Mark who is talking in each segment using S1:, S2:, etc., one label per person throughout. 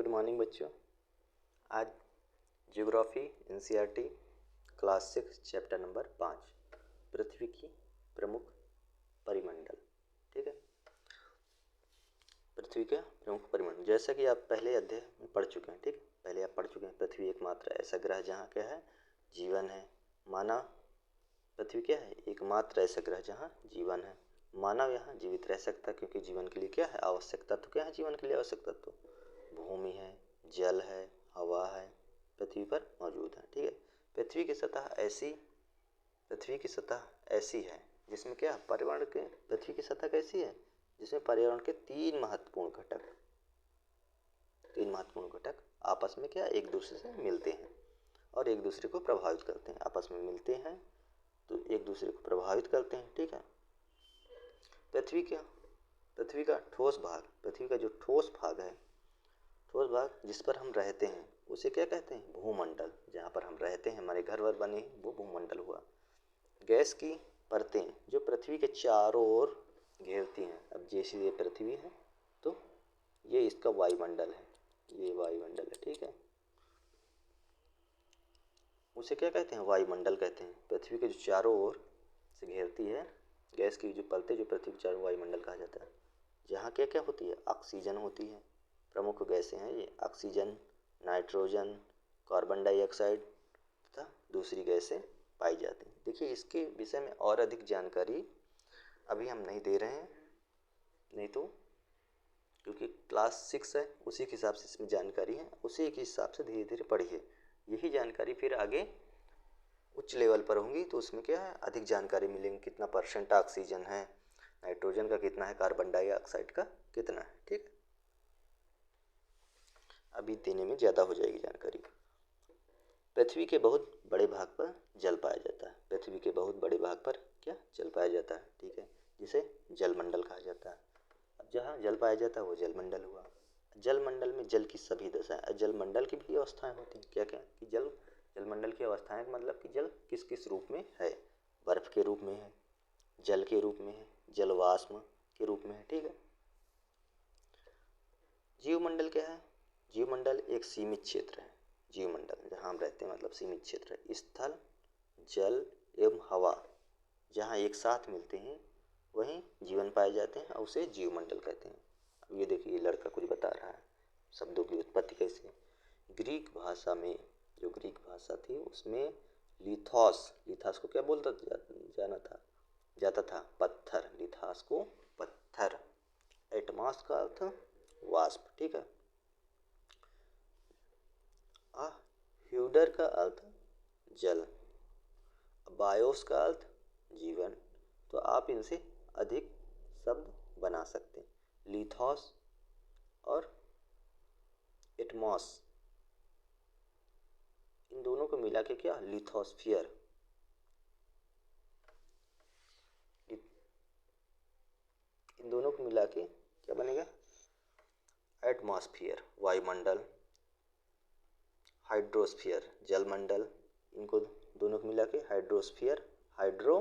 S1: Good morning बच्चों। आज geography NCERT class 6 chapter number 5 पृथ्वी की प्रमुख परिमंडल। ठीक है, पृथ्वी का प्रमुख परिमंडल जैसा कि आप पहले अध्याय में पढ़ चुके हैं। ठीक, पहले आप पढ़ चुके हैं पृथ्वी एकमात्र ऐसा ग्रह जहाँ क्या है, जीवन है। मानव पृथ्वी क्या है, एकमात्र ऐसा ग्रह जहाँ जीवन है। मानव यहाँ जीवित रह सकता है क्योंकि जीवन के लिए क्या है, आवश्यक तत्व क्या है, जीवन के लिए आवश्यक तत्व भूमि है, जल है, हवा है, पृथ्वी पर मौजूद है। ठीक है, पृथ्वी की सतह ऐसी है जिसमें क्या, पर्यावरण के, पृथ्वी की सतह कैसी है जिसमें पर्यावरण के तीन महत्वपूर्ण घटक आपस में क्या, एक दूसरे से मिलते हैं और एक दूसरे को प्रभावित करते हैं। आपस में मिलते हैं तो एक दूसरे को प्रभावित करते हैं। ठीक है, पृथ्वी का ठोस भाग, पृथ्वी का जो ठोस भाग है, ठोस भाग जिस पर हम रहते हैं उसे क्या कहते हैं, भूमंडल। जहाँ पर हम रहते हैं, हमारे घर वर बने हैं, वो भूमंडल हुआ। गैस की परतें जो पृथ्वी के चारों ओर घेरती हैं। अब जैसे ये पृथ्वी है तो ये इसका वायुमंडल है, ये वायुमंडल है। ठीक है, उसे क्या कहते हैं, वायुमंडल कहते हैं। पृथ्वी के जो चारों ओर से घेरती है गैस की जो परतें, जो पृथ्वी के चारों, वायुमंडल कहा जाता है। जहाँ क्या क्या होती है, ऑक्सीजन होती है। प्रमुख गैसें हैं ये, ऑक्सीजन, नाइट्रोजन, कार्बन डाइऑक्साइड तथा दूसरी गैसें पाई जाती हैं। देखिए, इसके विषय में और अधिक जानकारी अभी हम नहीं दे रहे हैं, नहीं तो क्योंकि क्लास 6 है उसी के हिसाब से इसमें जानकारी है, उसी के हिसाब से धीरे धीरे पढ़िए। यही जानकारी फिर आगे उच्च लेवल पर होंगी तो उसमें क्या है, अधिक जानकारी मिलेंगी। कितना % ऑक्सीजन है, नाइट्रोजन का कितना है, कार्बन डाइऑक्साइड का कितना है। ठीक, अभी देने में ज़्यादा हो जाएगी जानकारी। पृथ्वी के बहुत बड़े भाग पर जल पाया जाता है। पृथ्वी के बहुत बड़े भाग पर क्या, जल पाया जाता है। ठीक है, जिसे जलमंडल कहा जाता है। अब जहाँ जल पाया जाता है वो जलमंडल हुआ। जलमंडल में जल की सभी दशाएं, जलमंडल की भी अवस्थाएं होती हैं। क्या क्या कि जलमंडल की अवस्थाएं मतलब कि जल किस किस रूप में है, बर्फ के रूप में है, जल के रूप में है, जलवाष्प के रूप में है। ठीक है, जीवमंडल क्या है, जीवमंडल एक सीमित क्षेत्र है। जीवमंडल जहाँ हम रहते हैं मतलब सीमित क्षेत्र है। स्थल, जल एवं हवा जहाँ एक साथ मिलते हैं वहीं जीवन पाए जाते हैं और उसे जीवमंडल कहते हैं। अब ये देखिए, लड़का कुछ बता रहा है शब्दों की उत्पत्ति कैसे। ग्रीक भाषा में, जो ग्रीक भाषा थी उसमें लिथास को क्या बोलता जाता था, पत्थर। लिथास को पत्थर। एटमॉस का अर्थ वाष्प। ठीक है, ह्यूडर का अर्थ जल, बायोस का अर्थ जीवन। तो आप इनसे अधिक शब्द बना सकते हैं। लिथॉस और एटमॉस, इन दोनों को मिला के क्या, लिथोस्फियर। इन दोनों को मिला के क्या बनेगा, एटमॉस्फियर वायुमंडल, हाइड्रोस्फियर जलमंडल। इनको दोनों को मिला के हाइड्रोस्फियर, हाइड्रो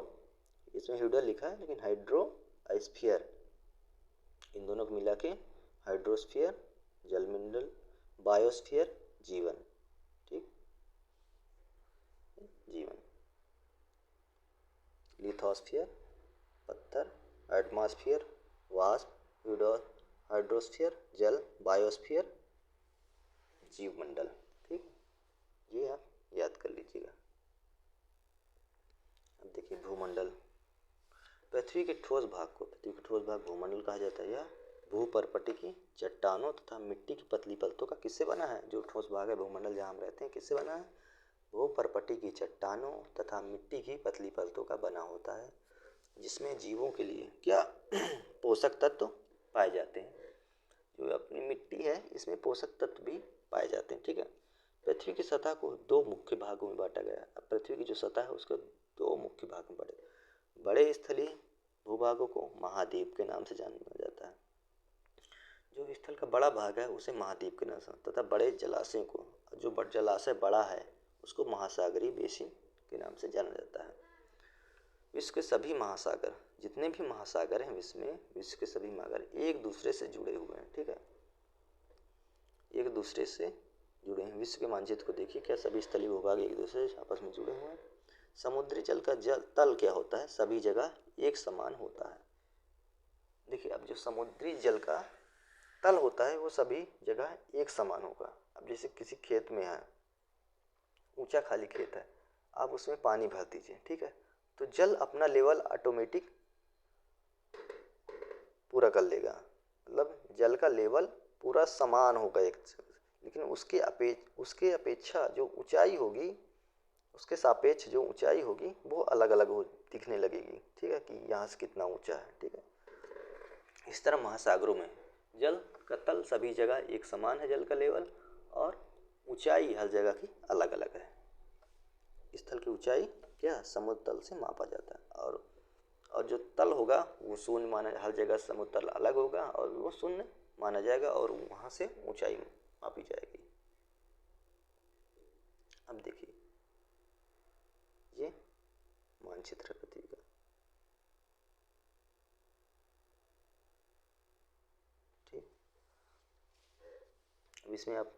S1: इसमें ह्यूडर लिखा है लेकिन हाइड्रोस्फियर, इन दोनों को मिला के हाइड्रोस्फियर जलमंडल, बायोस्फियर जीवन। ठीक, जीवन। लिथोस्फियर पत्थर, एटमॉस्फियर वाष्प, हाइड्रोस्फियर जल, बायोस्फियर जीवमंडल। ठीक, ये आप याद कर लीजिएगा। अब देखिए भूमंडल, पृथ्वी के ठोस भाग भूमंडल कहा जाता है। यह भूपर्पटी की चट्टानों तथा मिट्टी की पतली परतों का किससे बना है, जो ठोस भाग है भूमंडल जहाँ हम रहते हैं किससे बना है, भूपर्पटी की चट्टानों तथा मिट्टी की पतली परतों का बना होता है, जिसमें जीवों के लिए क्या पोषक तत्व पाए जाते हैं। जो अपनी मिट्टी है इसमें पोषक तत्व भी पाए जाते हैं। ठीक है, पृथ्वी की सतह को दो मुख्य भागों में बांटा गया है। अब पृथ्वी की जो सतह है उसको दो मुख्य भाग में बांटे, बड़े स्थलीय भूभागों को महाद्वीप के नाम से जाना जाता है। जो स्थल का बड़ा भाग है उसे महाद्वीप के नाम से, तथा बड़े जलाशय को, जो जलाशय बड़ा है उसको महासागरीय बेसिन के नाम से जाना जाता है। विश्व के सभी महासागर, जितने भी महासागर हैं विश्व के सभी महासागर एक दूसरे से जुड़े हुए हैं। ठीक है, एक दूसरे से जुड़े हैं। विश्व के मानचित्र को देखिए, क्या सभी स्थलीय भूभाग एक दूसरे से आपस में जुड़े हुए हैं। समुद्री जल का तल क्या होता है, सभी जगह एक समान होता है। देखिए, अब जो समुद्री जल का तल होता है वो सभी जगह एक समान होगा। अब जैसे किसी खेत में है, ऊंचा खाली खेत है, आप उसमें पानी भर दीजिए, ठीक है, तो जल अपना लेवल ऑटोमेटिक पूरा कर लेगा, मतलब जल का लेवल पूरा समान होगा एक, लेकिन उसके अपेक्षा जो ऊंचाई होगी, उसके सापेक्ष जो ऊंचाई होगी वो अलग अलग हो दिखने लगेगी, ठीक है, कि यहाँ से कितना ऊंचा है, ठीक है। इस तरह महासागरों में जल का तल सभी जगह एक समान है, जल का लेवल, और ऊंचाई हर जगह की अलग अलग है। स्थल की ऊंचाई क्या समुद्र तल से मापा जाता है, और जो तल होगा वो शून्य माना, हर जगह समुद्र तल अलग होगा और वो शून्य माना जाएगा और वहाँ से ऊंचाई मापी जाएगी। अब देखिए, ये मानचित्र पृथ्वी का, ठीक। अब इसमें आप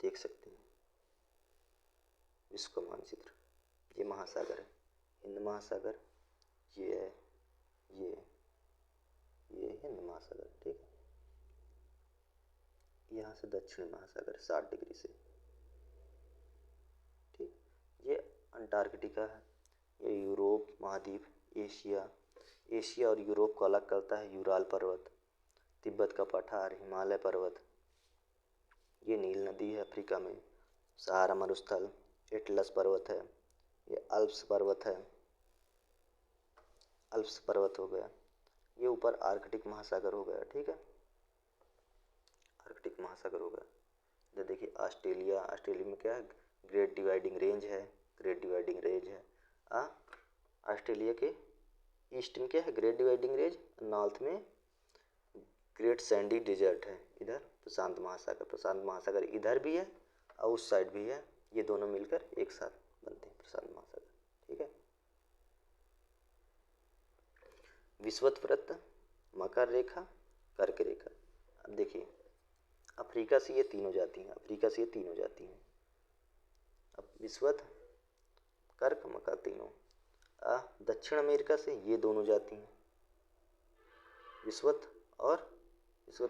S1: देख सकते हैं विश्व का मानचित्र। ये महासागर है, हिंद महासागर, ये है, ये हिंद महासागर, ठीक है। यहाँ से दक्षिण महासागर 60 डिग्री से, ठीक। ये अंटार्कटिका है, ये यूरोप महाद्वीप, एशिया और यूरोप को अलग करता है यूराल पर्वत, तिब्बत का पठार, हिमालय पर्वत, ये नील नदी है अफ्रीका में, सहारा मरुस्थल, एटलस पर्वत है, ये अल्प्स पर्वत है, अल्प्स पर्वत हो गया, ये ऊपर आर्कटिक महासागर हो गया, ठीक है, आर्कटिक महासागर हो गया। इधर देखिए ऑस्ट्रेलिया में क्या है, ग्रेट डिवाइडिंग रेंज है, ऑस्ट्रेलिया के ईस्ट में क्या है, ग्रेट डिवाइडिंग रेंज, नॉर्थ में ग्रेट सैंडी डिजर्ट है। इधर प्रशांत महासागर इधर भी है और उस साइड भी है, ये दोनों मिलकर एक साथ बनते हैं प्रशांत महासागर, ठीक है। विषुवत वृत्त, मकर रेखा, कर्क रेखा। अब देखिए, अफ्रीका से ये तीनों जाती हैं, अब विषुवत, कर्क, मकर तीनों। दक्षिण अमेरिका से ये दोनों जाती हैं, विषुवत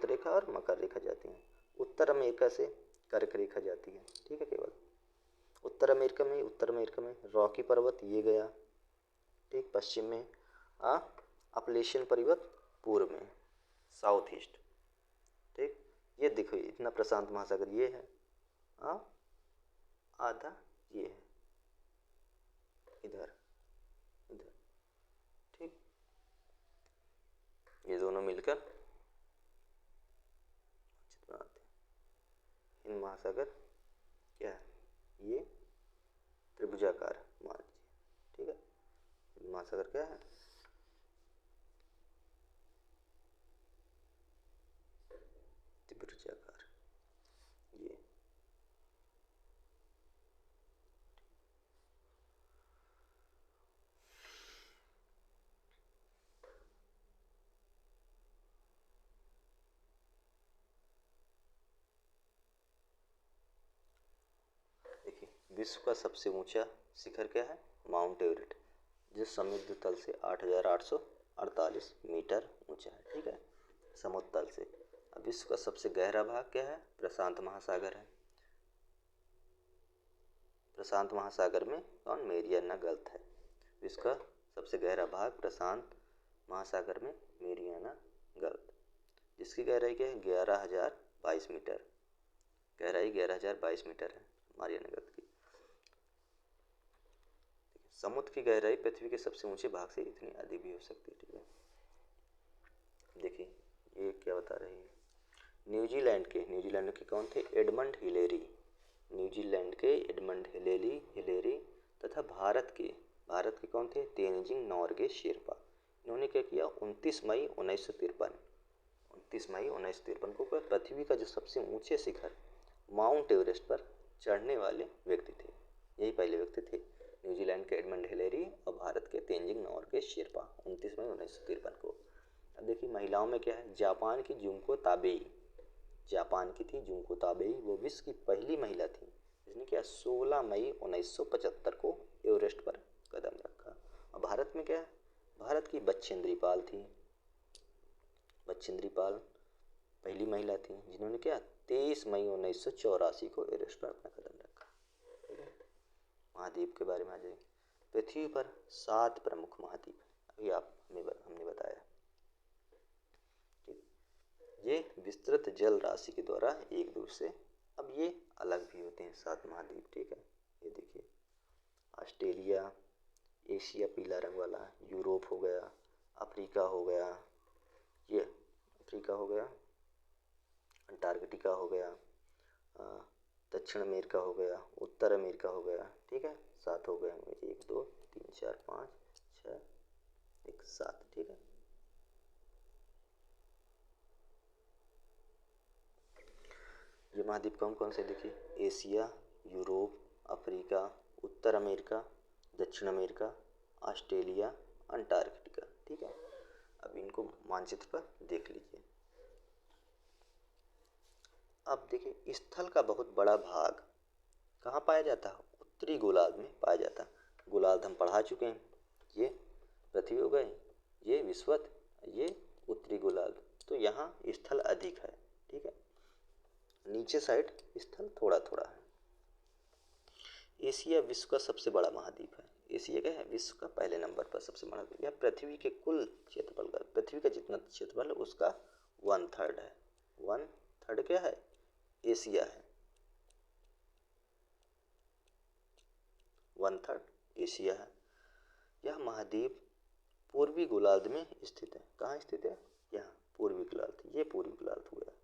S1: रेखा और मकर रेखा जाती हैं। उत्तर अमेरिका से कर्क रेखा जाती है, ठीक है। केवल उत्तर अमेरिका में रॉकी पर्वत ये गया, ठीक, पश्चिम में अपलेशियन पर्वत पूर्व में, साउथ ईस्ट, ठीक। ये देखो इतना प्रशांत महासागर ये है, आधा ये है इधर, ठीक। ये दोनों मिलकर बनाते हैं हिंद महासागर, क्या है, ये त्रिभुजाकार मान लीजिए, ठीक है। हिंद महासागर क्या है, त्रिभुजाकार, ये देखिए, विश्व का सबसे ऊंचा शिखर क्या है, माउंट एवरेस्ट, जो समुद्र तल से 8,848 मीटर ऊंचा है, ठीक है, समुद्र तल से। अब विश्व का सबसे गहरा भाग क्या है, प्रशांत महासागर है। प्रशांत महासागर में कौन, मेरियाना गल्फ है। विश्व का सबसे गहरा भाग प्रशांत महासागर में मेरियाना गल्फ, जिसकी गहराई क्या है, 11,022 मीटर, गहराई 11,022 मीटर है मारियाना गल्फ की। समुद्र की गहराई पृथ्वी के सबसे ऊंचे भाग से इतनी अधिक भी हो सकती है, ठीक है। देखिए, ये क्या बता रही है, न्यूजीलैंड के कौन थे, एडमंड हिलेरी, न्यूजीलैंड के एडमंड हिलेरी तथा भारत के कौन थे, तेनजिंग नोर्गे शेरपा। इन्होंने क्या किया, 29 मई 1953 को पृथ्वी का जो सबसे ऊंचे शिखर माउंट एवरेस्ट पर चढ़ने वाले व्यक्ति थे, यही पहले व्यक्ति थे, न्यूजीलैंड के एडमंड हिलेरी और भारत के तेनजिंग नोर्गे शेरपा, 29 मई 1953 को। अब देखिए, महिलाओं में क्या है, जापान की जुंको ताबेई, जापान की थी जुंको ताबेई, वो विश्व की पहली महिला थी जिसने क्या 16 मई 1975 को एवरेस्ट पर कदम रखा। और भारत में क्या है, भारत की बछेंद्री पाल थी। बछेंद्री पाल पहली महिला थी जिन्होंने क्या 23 मई 1984 को एवरेस्ट पर अपना कदम रखा। महाद्वीप के बारे में आ जाए, पृथ्वी पर 7 प्रमुख महाद्वीप अभी हमने बताया। ये विस्तृत जल राशि के द्वारा एक दूसरे से, अब ये अलग भी होते हैं 7 महाद्वीप, ठीक है। ये देखिए, ऑस्ट्रेलिया, एशिया पीला रंग वाला, यूरोप हो गया, अफ्रीका हो गया, ये अफ्रीका हो गया, अंटार्कटिका हो गया, दक्षिण अमेरिका हो गया, उत्तर अमेरिका हो गया, ठीक है। 7 हो गए, 1 2 3 4 5 6 1 7, ठीक है। ये महाद्वीप कौन कौन से देखिए, एशिया, यूरोप, अफ्रीका, उत्तर अमेरिका, दक्षिण अमेरिका, ऑस्ट्रेलिया, अंटार्कटिका, ठीक है। अब इनको मानचित्र पर देख लीजिए। अब देखिए, स्थल का बहुत बड़ा भाग कहाँ पाया जाता है, उत्तरी गोलार्ध में पाया जाता है। गोलार्ध हम पढ़ा चुके हैं, ये पृथ्वी हो गए, ये विश्वत, ये उत्तरी गोलार्ध, तो यहाँ स्थल अधिक है, ठीक है। नीचे साइड स्थल थोड़ा थोड़ा है। एशिया विश्व का सबसे बड़ा महाद्वीप है। एशिया क्या है, विश्व का पहले नंबर पर सबसे बड़ा, यह पृथ्वी के कुल क्षेत्रफल का, पृथ्वी का जितना क्षेत्रफल है उसका 1/3 है। 1/3 क्या है, एशिया है, 1/3 एशिया है। यह महाद्वीप पूर्वी गोलार्ध में स्थित है। कहाँ स्थित है, यहाँ पूर्वी गोलार्ध, ये पूर्वी गोलार्ध हो गया।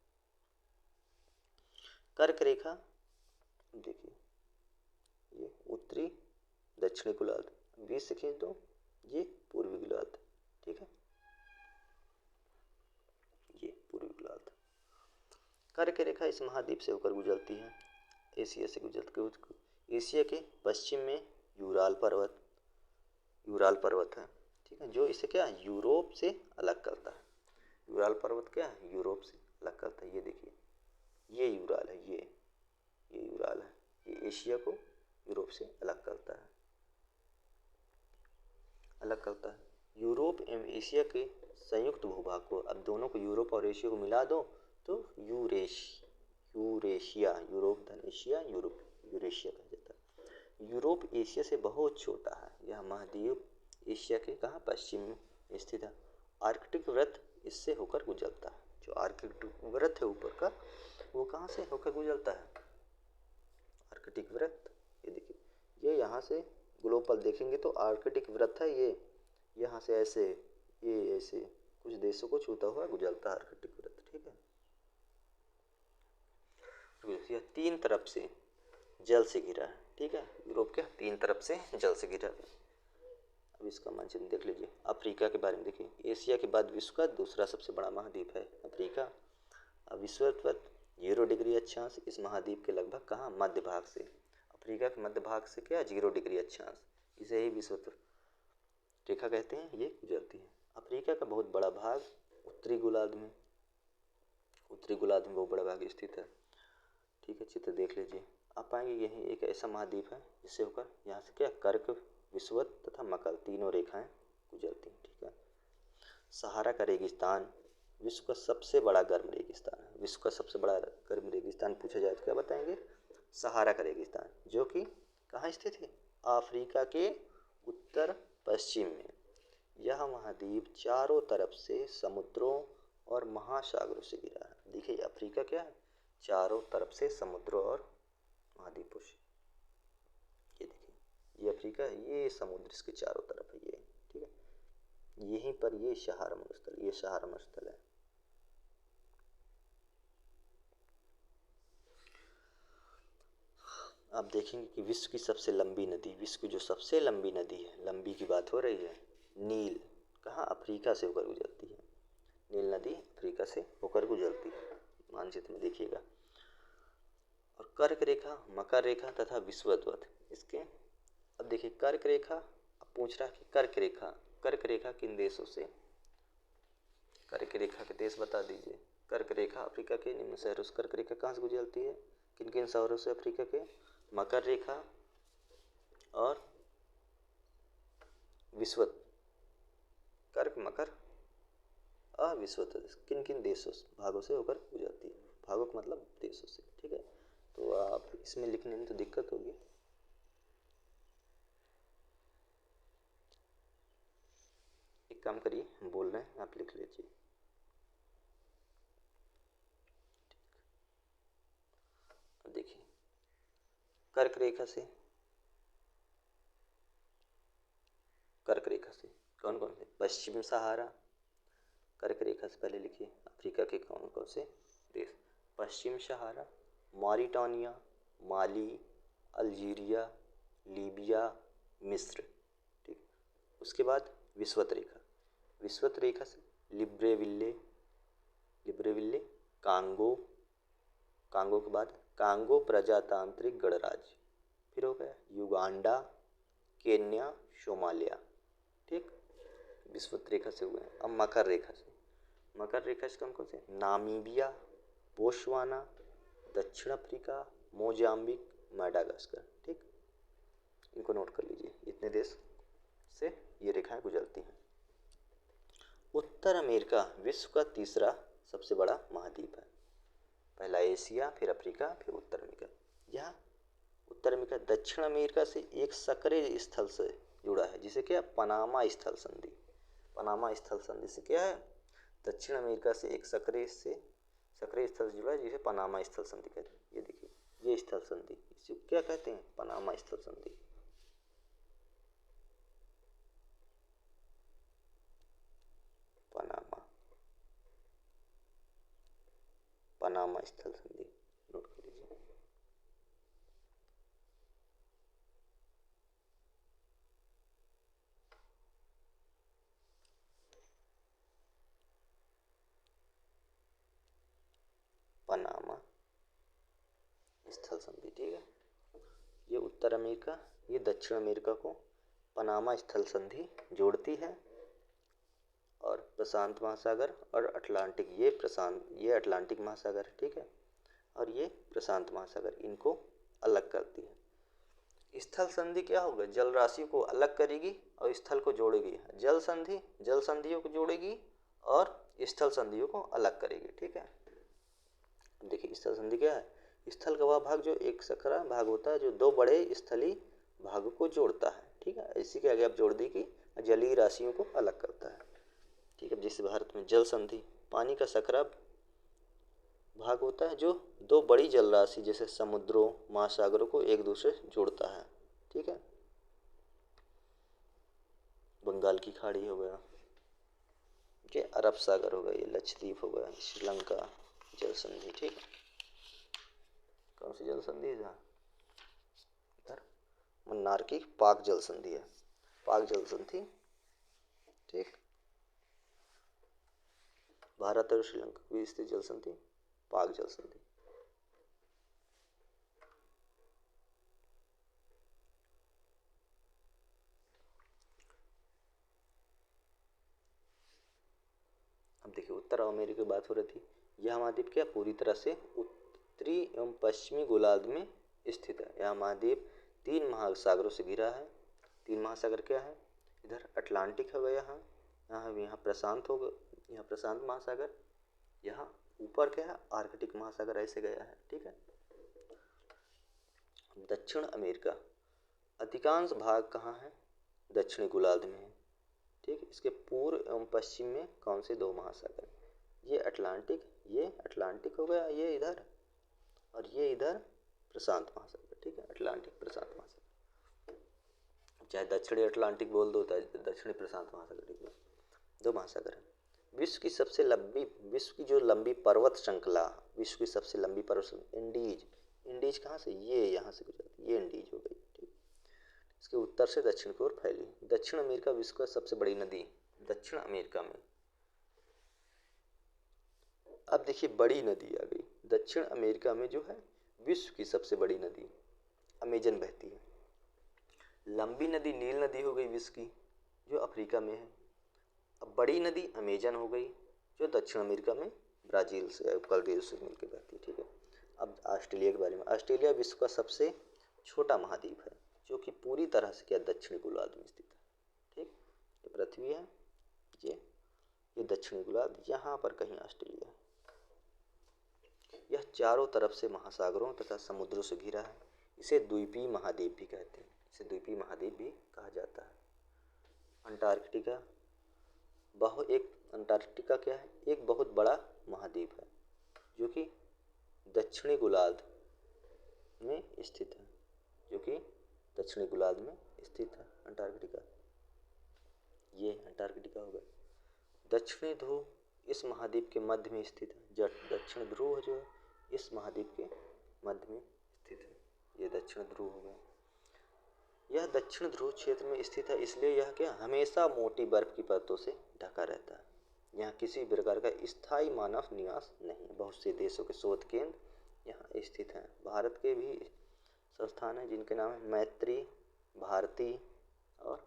S1: कर्क रेखा देखिए, ये उत्तरी दक्षिणी गोलार्ध, बीच से खींच दो, ये पूर्वी गोलार्ध, ठीक है, ये पूर्वी गोलार्ध। कर्क रेखा इस महाद्वीप से होकर गुजरती है, एशिया से गुजरती। एशिया के पश्चिम में यूराल पर्वत है, ठीक है, जो इसे क्या यूरोप से अलग करता है। यूराल पर्वत क्या है, यूरोप से अलग करता है। ये देखिए, ये यूराल है, ये यूराल है, ये एशिया को यूरोप से अलग करता है, यूरोप एवं एशिया के संयुक्त भूभाग को, अब दोनों को, यूरोप और एशिया को मिला दो तो यूरेशिया, यूरोप धन एशिया, यूरेशिया कहा जाता है। यूरोप एशिया से बहुत छोटा है। यह महाद्वीप एशिया के कहाँ पश्चिम में स्थित है। आर्कटिक वृत्त इससे होकर गुजरता है। जो आर्कटिक वृत्त है ऊपर का, वो कहाँ से होकर गुजरता है, आर्कटिक वृत्त। ये देखिए, ये यहाँ से ग्लोबल देखेंगे तो आर्कटिक वृत्त है, ये यहाँ से ऐसे, ये ऐसे कुछ देशों को छूता हुआ गुजरता है आर्कटिक वृत्त, ठीक है। यह 3 तरफ से जल से घिरा है, ठीक है। यूरोप के 3 तरफ से जल से घिरा है। अब इसका मानचित्र देख लीजिए। अफ्रीका के बारे में देखिए, एशिया के बाद विश्व का दूसरा सबसे बड़ा महाद्वीप है अफ्रीका। अब विषुवत 0 डिग्री अक्षांश इस महाद्वीप के लगभग कहाँ, मध्य भाग से, अफ्रीका के मध्य भाग से क्या 0 डिग्री अक्षांश, इसे ही विषुवत रेखा कहते हैं, ये गुजरती है। अफ्रीका का बहुत बड़ा भाग उत्तरी गोलार्ध में बहुत बड़ा भाग स्थित है, ठीक है। चित्र देख लीजिए, आप पाएंगे यही एक ऐसा महाद्वीप है जिससे होकर यहाँ से क्या कर्क, विषुवत तथा मकर तीनों रेखाएं गुजरती हैं, ठीक है। सहारा का रेगिस्तान विश्व का सबसे बड़ा गर्म रेगिस्तान है। विश्व का सबसे बड़ा गर्म रेगिस्तान पूछा जाए तो क्या बताएंगे, सहारा का रेगिस्तान, जो कि कहाँ स्थित है, अफ्रीका के उत्तर पश्चिम में। यह महाद्वीप चारों तरफ से समुद्रों और महासागरों से घिरा है। देखिए, अफ्रीका क्या है, चारों तरफ से समुद्रों और महाद्वीपों से। ये देखिए, ये अफ्रीका है, ये समुद्र इसके चारों तरफ है, ये, ठीक है। यहीं पर ये सहारा मरुस्थल है। आप देखेंगे कि विश्व की सबसे लंबी नदी, विश्व की जो सबसे लंबी नदी है, लंबी की बात हो रही है, नील कहाँ, अफ्रीका से होकर गुजरती है। नील नदी अफ्रीका से होकर गुजरती है, मानचित्र में देखिएगा। और कर्क रेखा, मकर रेखा तथा विषुवत इसके, अब देखिए कर्क रेखा, अब पूछ रहा है कि कर्क रेखा किन देशों से, कर्क रेखा के देश बता दीजिए। कर्क रेखा अफ्रीका के निम्न शहरों से, कर्क रेखा कहाँ से गुजरती है, किन किन शहरों से अफ्रीका के, मकर रेखा और विषुवत, कर्क मकर और विषुवत किन किन देशों भागों से होकर गुजरती है, भागों का मतलब देशों से, ठीक है। तो आप इसमें लिखने में तो दिक्कत होगी, एक काम करिए, हम बोल रहे हैं आप लिख लीजिए। देखिए कर्क रेखा से, कर्क रेखा से कौन कौन से, पश्चिम सहारा, कर्क रेखा से पहले लिखिए अफ्रीका के कौन कौन से देश, पश्चिम सहारा, मॉरिटानिया, माली, अल्जीरिया, लीबिया, मिस्र, ठीक। उसके बाद विषुवत रेखा, विषुवत रेखा से लिब्रेविल्ले, लिब्रेविल्ले, कांगो, कांगो के बाद कांगो प्रजातांत्रिक गणराज्य, फिर हो गया युगांडा, केन्या, सोमालिया, ठीक, विषुवत रेखा से हुए हैं। अब मकर रेखा से, मकर रेखा से कौन कौन से, नामीबिया, बोत्सवाना, दक्षिण अफ्रीका, मोजाम्बिक, मेडागास्कर, ठीक, इनको नोट कर लीजिए, इतने देश से ये रेखाएं गुजरती हैं। उत्तर अमेरिका विश्व का तीसरा सबसे बड़ा महाद्वीप है, पहला एशिया, फिर अफ्रीका, फिर उत्तर अमेरिका। यह उत्तर अमेरिका दक्षिण अमेरिका से एक सक्रिय स्थल से जुड़ा है, जिसे क्या, पनामा स्थल संधि, पनामा स्थल संधि से क्या है, दक्षिण अमेरिका से एक सक्रिय स्थल जुड़ा है, जिसे पनामा स्थल संधि कहते हैं। ये देखिए, ये स्थल संधि, इसे क्या कहते हैं, पनामा स्थल संधि। पनामा, पनामा स्थल संधि नोट कर लीजिए। पनामा स्थल संधि, ठीक है। ये उत्तर अमेरिका, ये दक्षिण अमेरिका को पनामा स्थल संधि जोड़ती है, और प्रशांत महासागर और अटलांटिक, ये अटलांटिक महासागर है, ठीक है, और ये प्रशांत महासागर, इनको अलग करती है। स्थल संधि क्या होगा, जल राशि को अलग करेगी और स्थल को जोड़ेगी, जल संधि जल संधियों को जोड़ेगी और स्थल संधियों को अलग करेगी, ठीक है। देखिए स्थल संधि क्या है, स्थल का वह भाग जो एक सकरा भाग होता है, जो दो बड़े स्थलीय भागों को जोड़ता है, ठीक है। इसी के आगे आप जोड़ दी कि जलीय राशियों को अलग करता है, ठीक है। जैसे भारत में जल संधि, पानी का सकरा भाग होता है जो दो बड़ी जल राशि जैसे समुद्रों, महासागरों को एक दूसरे से जोड़ता है, ठीक है। बंगाल की खाड़ी हो गया, ये अरब सागर हो गया, ये लक्षद्वीप हो गया, श्रीलंका, जल संधि, ठीक है। कौन सी जल संधि है, इधर मन्नार की पाक जल संधि है, पाक जल संधि, ठीक। भारत और श्रीलंका की स्थित जल संधि पाक जल संधि। अब देखिए उत्तर अमेरिका की बात हो रही थी, यह महाद्वीप क्या पूरी तरह से उत्तरी एवं पश्चिमी गोलार्ध में स्थित है। यह महाद्वीप 3 महासागरों से घिरा है। 3 महासागर क्या है, इधर अटलांटिक है, यहाँ यहाँ प्रशांत होगा, यहाँ प्रशांत महासागर, यहाँ ऊपर क्या है आर्कटिक महासागर, ऐसे गया है, ठीक है। दक्षिण अमेरिका अधिकांश भाग कहाँ है, दक्षिणी गोलार्ध में है, ठीक। इसके पूर्व एवं पश्चिम में कौन से 2 महासागर, ये अटलांटिक हो गया, ये इधर, और ये इधर प्रशांत महासागर, ठीक है, अटलांटिक प्रशांत महासागर, चाहे दक्षिणी अटलांटिक बोल दो, चाहे दक्षिणी प्रशांत महासागर, ठीक है, 2 महासागर है। विश्व की जो लंबी पर्वत श्रृंखला, विश्व की सबसे लंबी पर्वत श्रृंखला इंडीज कहाँ से, ये यहाँ से गुजरती है, ये इंडीज हो गई, ठीक। इसके उत्तर से दक्षिण की ओर फैली। दक्षिण अमेरिका विश्व का सबसे बड़ी नदी, दक्षिण अमेरिका में, अब देखिए बड़ी नदी आ गई, दक्षिण अमेरिका में जो है विश्व की सबसे बड़ी नदी अमेजन बहती है। लंबी नदी नील नदी हो गई विश्व की, जो अफ्रीका में है। अब बड़ी नदी अमेजन हो गई, जो दक्षिण अमेरिका में ब्राज़ील से उपकल देश से मिलकर बहती है। ठीक है, अब ऑस्ट्रेलिया के बारे में। ऑस्ट्रेलिया विश्व का सबसे छोटा महाद्वीप है जो कि पूरी तरह से क्या दक्षिणी गोलार्ध में स्थित है। ठीक, ये पृथ्वी है, ये दक्षिणी गोलार्ध, यहाँ पर कहीं ऑस्ट्रेलिया है। यह चारों तरफ से महासागरों तथा समुद्रों से घिरा है। इसे द्वीपीय महाद्वीप भी कहते हैं, इसे द्वीपीय महाद्वीप भी कहा जाता है। अंटार्कटिका अंटार्कटिका क्या है? एक बहुत बड़ा महाद्वीप है जो कि दक्षिणी गोलार्ध में स्थित है, जो कि दक्षिणी गोलार्ध में स्थित है अंटार्कटिका। ये अंटार्कटिका हो गया। दक्षिणी ध्रुव इस महाद्वीप के मध्य में स्थित है। दक्षिण ध्रुव जो है इस महाद्वीप के मध्य में स्थित है, ये दक्षिण ध्रुव हो गया। यह दक्षिण ध्रुव क्षेत्र में स्थित है, इसलिए यह क्या हमेशा मोटी बर्फ की परतों से ढका रहता है। यहाँ किसी प्रकार का स्थायी मानव निवास नहीं। बहुत से देशों के शोध केंद्र यहाँ स्थित हैं। भारत के भी संस्थान हैं जिनके नाम है मैत्री भारती और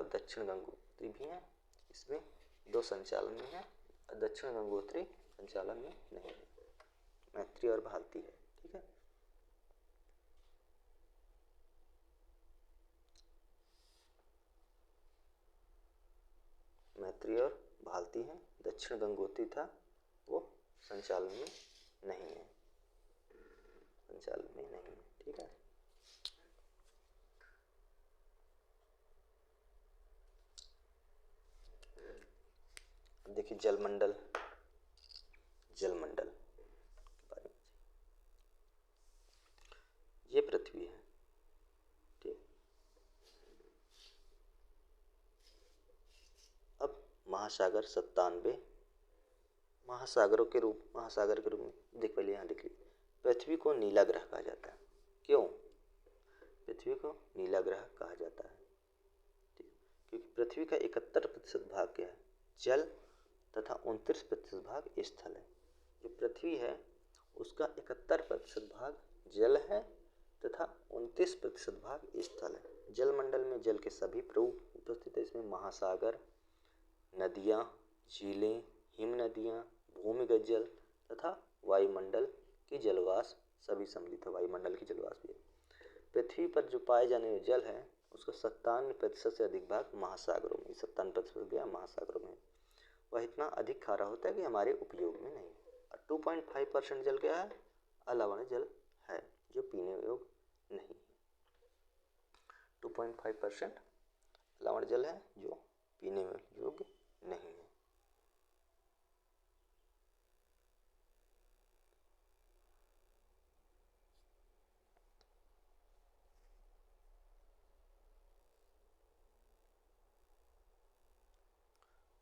S1: दक्षिण गंगोत्री भी हैं। इसमें 2 संचालन में है, दक्षिण गंगोत्री संचालन में नहीं है, मैत्री और भारती है। ठीक है, मैत्री और भारती हैं, दक्षिण गंगोत्री था वो संचालन में नहीं है, संचालन में नहीं है। ठीक है, देखिए जलमंडल के बारे में, ये पृथ्वी है। ठीक, अब महासागर 97 महासागर के रूप में देख, पहले यहाँ देख लीजिए। पृथ्वी को नीला ग्रह कहा जाता है। क्यों पृथ्वी को नीला ग्रह कहा जाता है? क्योंकि पृथ्वी का 71% भाग क्या है? जल तथा 29% भाग स्थल है। जो पृथ्वी है उसका 71% भाग जल है तथा 29% भाग स्थल है। जलमंडल में जल के सभी प्रमुख उपस्थित है। इसमें महासागर, नदियाँ, झीलें, हिम नदियाँ, भूमिगत जल तथा वायुमंडल की जलवाष्प सभी सम्मिलित है। वायुमंडल की जलवाष्प भी है। पृथ्वी पर जो पाए जाने वाले जल है उसका 97% से अधिक भाग महासागरों में, 97% गया महासागरों में। वह इतना अधिक खारा होता है कि हमारे उपयोग में नहीं। 2.5% जल क्या है? अलवण जल है जो पीने योग्य नहीं है। 2.5% लवण जल है जो पीने योग्य नहीं है।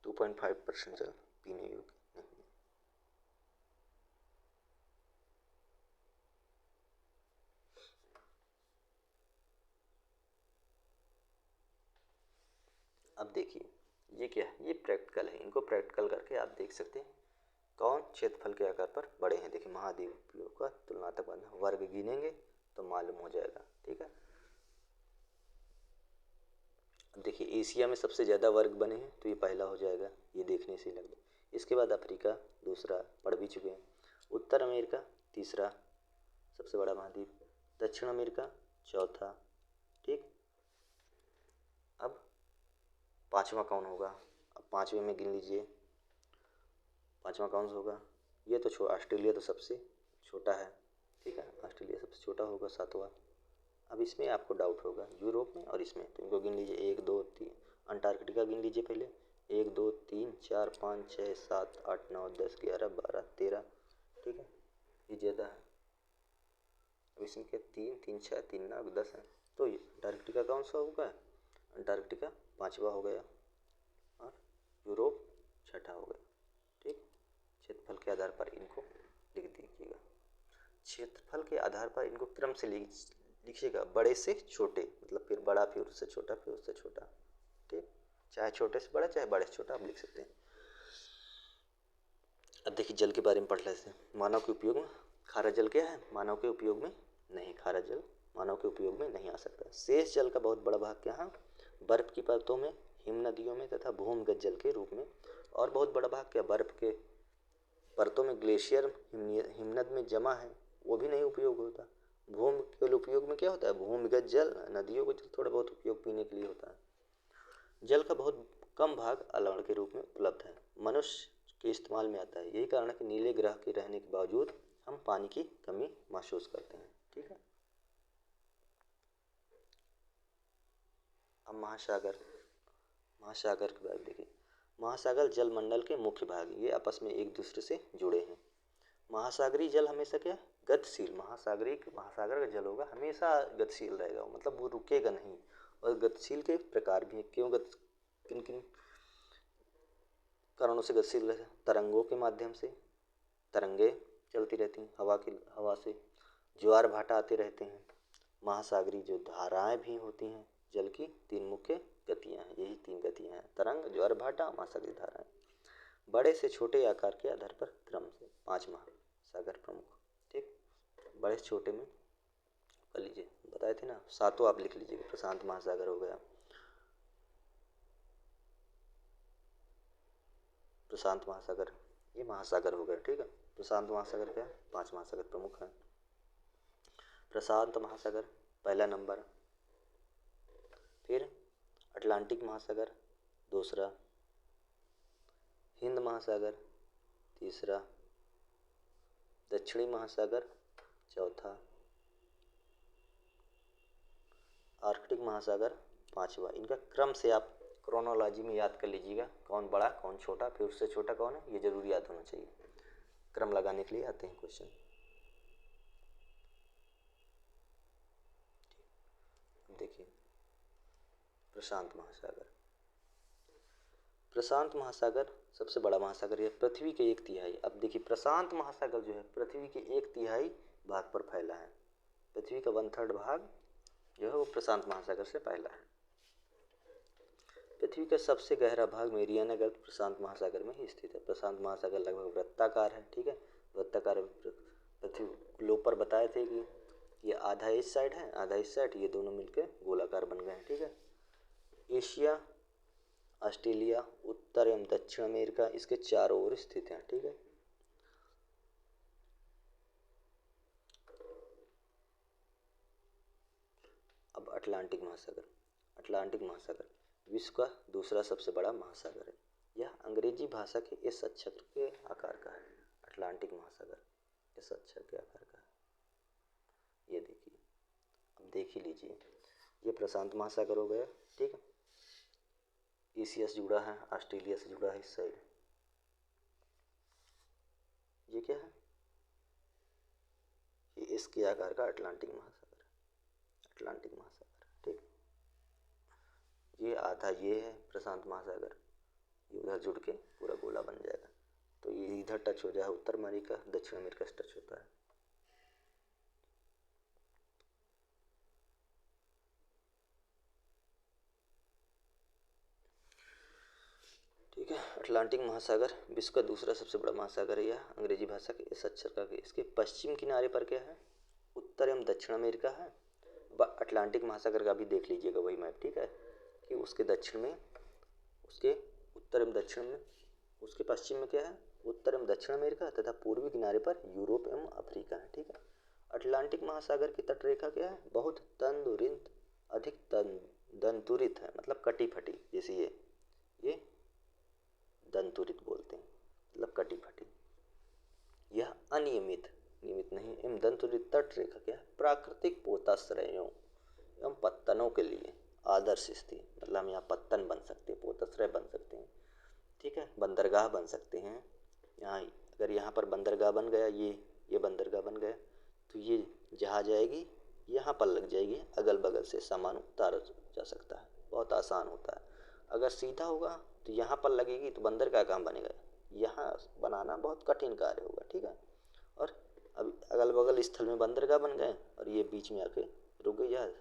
S1: टू 2.5% जल पीने योग्य नहीं है। अब देखिए ये क्या है? ये प्रैक्टिकल है। इनको प्रैक्टिकल करके आप देख सकते हैं कौन क्षेत्रफल के आकार पर बड़े हैं। देखिए महाद्वीपों का तुलनात्मक वर्ग गिनेंगे तो मालूम हो जाएगा। ठीक है, देखिए एशिया में सबसे ज़्यादा वर्ग बने हैं तो ये पहला हो जाएगा, ये देखने से लग। इसके बाद अफ्रीका दूसरा, पढ़ भी चुके हैं। उत्तर अमेरिका तीसरा सबसे बड़ा महाद्वीप, दक्षिण अमेरिका चौथा। ठीक, अब पांचवा कौन होगा? अब पांचवे में गिन लीजिए, पांचवा कौन सा होगा? ये तो ऑस्ट्रेलिया तो सबसे छोटा है। ठीक है, ऑस्ट्रेलिया सबसे छोटा होगा, 7वां। अब इसमें आपको डाउट होगा यूरोप में और इसमें, तो इनको गिन लीजिए 1 2 3। अंटार्कटिका गिन लीजिए पहले, 1 2 3 4 5 6 7 8 9 10 11 12 13। ठीक है, ये ज़्यादा है। अब इसमें क्या 3 3 6 3 9 10 है, तो ये अंटार्कटिका कौन सा होगा? अंटार्कटिका 5वां हो गया और यूरोप 6ठा हो गया। ठीक, क्षेत्रफल के आधार पर इनको लिख दीजिएगा। क्षेत्रफल के आधार पर इनको क्रम से लिखिएगा, बड़े से छोटे, मतलब फिर बड़ा, फिर उससे छोटा, फिर उससे छोटा। ठीक, चाहे छोटे से बड़ा चाहे बड़े से छोटा आप लिख सकते हैं। अब देखिए जल के बारे में पढ़ लेते हैं। मानव के उपयोग में खारा जल क्या है? मानव के उपयोग में नहीं, खारा जल मानव के उपयोग में नहीं आ सकता। शेष जल का बहुत बड़ा भाग क्या है? बर्फ की परतों में, हिम नदियों में तथा भूमिगत जल के रूप में और बहुत बड़ा भाग क्या, बर्फ के परतों में ग्लेशियर हिमनद में जमा है, वो भी नहीं उपयोग होता। भूमि केवल उपयोग में क्या होता है, भूमिगत जल, नदियों का जल थोड़ा बहुत उपयोग पीने के लिए होता है। जल का बहुत कम भाग अलवण के रूप में उपलब्ध है, मनुष्य के इस्तेमाल में आता है। यही कारण है कि नीले ग्रह के रहने के बावजूद हम पानी की कमी महसूस करते हैं। ठीक है, अब महासागर, महासागर के बारे में देखिए। महासागर जलमंडल के मुख्य भाग, ये आपस में एक दूसरे से जुड़े हैं। महासागरीय जल हमेशा क्या है, गतिशील। महासागर का जल होगा हमेशा गतिशील रहेगा, मतलब वो रुकेगा नहीं। और गतिशील के प्रकार भी हैं, किन किन कारणों से गतिशील है, तरंगों के माध्यम से, तरंगे चलती रहती हैं हवा से, ज्वार भाटा आते रहते हैं। महासागरीय जो धाराएं भी होती हैं, जल की 3 मुख्य गतियां हैं, यही 3 गतियां हैं, तरंग, ज्वार भाटा, महासागरीय धाराएं। बड़े से छोटे आकार के आधार पर क्रम से 5 महासागर प्रमुख। ठीक, बड़े से छोटे में कर लीजिए, बताए थे ना, 7 आप लिख लीजिए। प्रशांत महासागर हो गया, प्रशांत महासागर, ये महासागर हो गया। ठीक है, प्रशांत महासागर क्या है, 5 महासागर प्रमुख हैं। प्रशांत महासागर पहला नंबर, फिर अटलांटिक महासागर दूसरा, हिंद महासागर तीसरा, दक्षिणी महासागर चौथा, आर्कटिक महासागर पांचवा। इनका क्रम से आप क्रोनोलॉजी में याद कर लीजिएगा, कौन बड़ा कौन छोटा, फिर उससे छोटा कौन है, ये जरूर याद होना चाहिए। क्रम लगाने के लिए आते हैं क्वेश्चन। देखिए, प्रशांत महासागर, प्रशांत महासागर सबसे बड़ा महासागर है, पृथ्वी के 1/3। अब देखिए, प्रशांत महासागर जो है पृथ्वी के 1/3 भाग पर फैला है। पृथ्वी का 1/3 भाग जो है वो प्रशांत महासागर से फैला है। पृथ्वी का सबसे गहरा भाग मेरियाना गर्त प्रशांत महासागर में ही स्थित है। प्रशांत महासागर लगभग वृत्ताकार है। ठीक है, वृत्ताकार, पृथ्वी ग्लोब पर बताए थे कि ये आधा इस साइड है आधा इस साइड, ये दोनों मिलकर गोलाकार बन गए हैं। ठीक है, एशिया, ऑस्ट्रेलिया, उत्तर एवं दक्षिण अमेरिका इसके चारों ओर स्थित हैं। ठीक है, अब अटलांटिक महासागर। अटलांटिक महासागर विश्व का दूसरा सबसे बड़ा महासागर है। यह अंग्रेजी भाषा के इस अक्षर के आकार का है। अटलांटिक महासागर इस अक्षर के आकार का है। ये देखिए, अब देख ही लीजिए, ये प्रशांत महासागर हो गया। ठीक है, एशिया से जुड़ा है, ऑस्ट्रेलिया से जुड़ा है इस साइड। ये क्या है, ये इसके आकार का अटलांटिक महासागर, अटलांटिक महासागर। ठीक, ये आधा ये है प्रशांत महासागर, ये उधर जुड़ के पूरा गोला बन जाएगा, तो ये इधर टच हो जाए, उत्तर अमेरिका दक्षिण अमेरिका से टच होता है। ठीक है, अटलांटिक महासागर विश्व का दूसरा सबसे बड़ा महासागर है। यह अंग्रेजी भाषा के इस अक्षर का, इसके पश्चिम किनारे पर क्या है, उत्तर एवं दक्षिण अमेरिका है। अटलांटिक महासागर का भी देख लीजिएगा वही मैप। ठीक है, कि उसके दक्षिण में, उसके उत्तर एवं दक्षिण में, उसके पश्चिम में क्या है, उत्तर एवं दक्षिण अमेरिका, तथा पूर्वी किनारे पर यूरोप एवं अफ्रीका है। ठीक है, अटलांटिक महासागर की तटरेखा क्या है, बहुत तंदुरित, अधिक दंतुरित है, मतलब कटी फटी, जैसे ये दंतुरित बोलते हैं, मतलब कटी फटी। यह अनियमित, नियमित नहीं, एवं दंतुरित तट रेखा क्या है, प्राकृतिक पोताश्रयों एवं पत्तनों के लिए आदर्श स्थिति, मतलब हम यहाँ पत्तन बन सकते हैं, पोताश्रय बन सकते हैं। ठीक है, बंदरगाह बन सकते हैं। यहाँ अगर यहाँ पर बंदरगाह बन गया, ये बंदरगाह बन गया, तो ये जहाज आएगी, यहाँ पर लग जाएगी, अगल बगल से सामान उतारा जा सकता है, बहुत आसान होता है। अगर सीधा होगा तो यहाँ पर लगेगी, तो बंदरगाह कहाँ बनेगा, यहाँ बनाना बहुत कठिन कार्य होगा। ठीक है, और अब अगल बगल स्थल में बंदरगाह बन गए और ये बीच में आके रुक गई जहाज।